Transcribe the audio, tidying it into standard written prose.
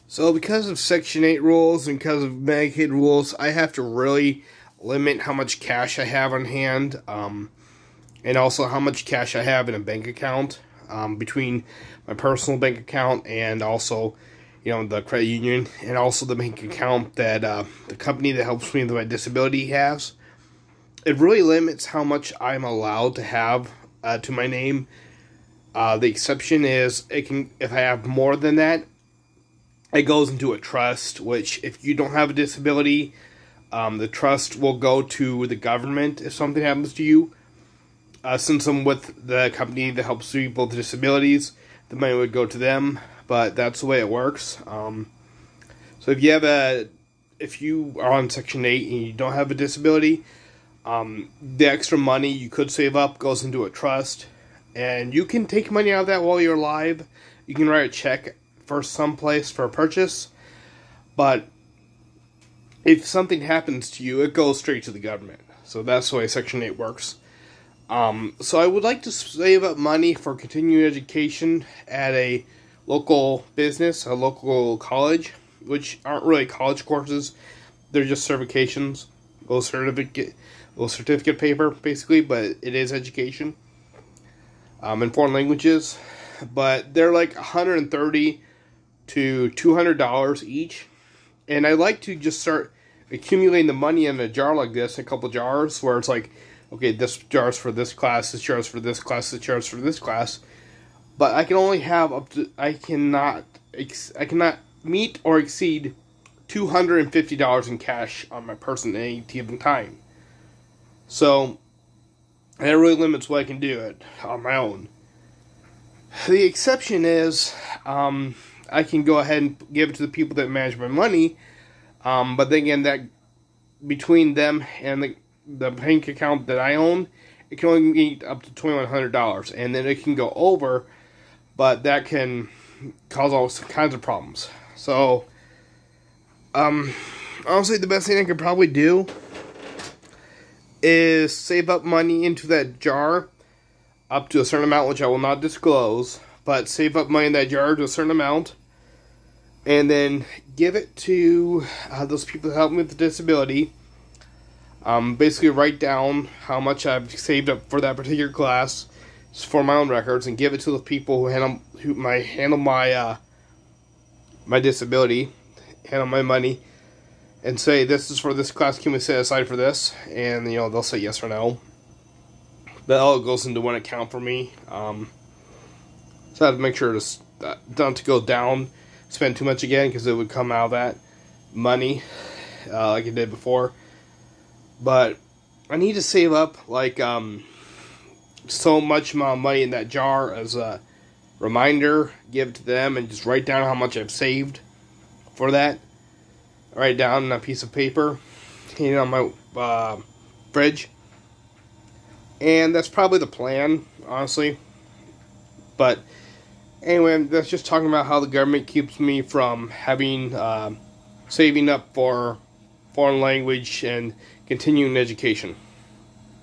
So because of Section 8 rules and because of Medicaid rules, I have to really limit how much cash I have on hand, and also how much cash I have in a bank account, between my personal bank account and also, the credit union, and also the bank account that the company that helps me with my disability has. It really limits how much I'm allowed to have to my name. The exception is if I have more than that, it goes into a trust, which if you don't have a disability, the trust will go to the government if something happens to you. Since I'm with the company that helps people with disabilities, the money would go to them, but that's the way it works. So if you are on Section 8 and you don't have a disability, the extra money you could save up goes into a trust, and you can take money out of that while you're alive. You can write a check for someplace for a purchase, but if something happens to you, it goes straight to the government. So that's the way Section 8 works. So I would like to save up money for continuing education at a local business, a local college, which aren't really college courses. They're just certifications, little certificate paper, basically, but it is education, in foreign languages. But they're like $130 to $200 each, and I like to just start accumulating the money in a jar like this, a couple jars, where it's like, okay, this jar's for this class, this jar's for this class, this jar's for this class, but I can only have I cannot meet or exceed $250 in cash on my person at any given time. So that really limits what I can do on my own. The exception is, I can go ahead and give it to the people that manage my money, but then again, that between them and the bank account that I own, it can only be up to $2,100, and then it can go over, but that can cause all kinds of problems. So, honestly, the best thing I could probably do is save up money into that jar up to a certain amount, which I will not disclose, but save up money in that jar to a certain amount, and then give it to those people that help me with the disability. Basically write down how much I've saved up for that particular class for my own records, and give it to the people who handle my disability, handle my money, and say, this is for this class, can we set aside for this? And they'll say yes or no. That all goes into one account for me. So I have to make sure not to go down, spend too much again, because it would come out of that money like it did before. But I need to save up like so much amount of money in that jar as a reminder. Give it to them and just write down how much I've saved for that. Write it down on a piece of paper, hang it on my fridge. And that's probably the plan, honestly. But anyway, that's just talking about how the government keeps me from having saving up for foreign language and continuing education.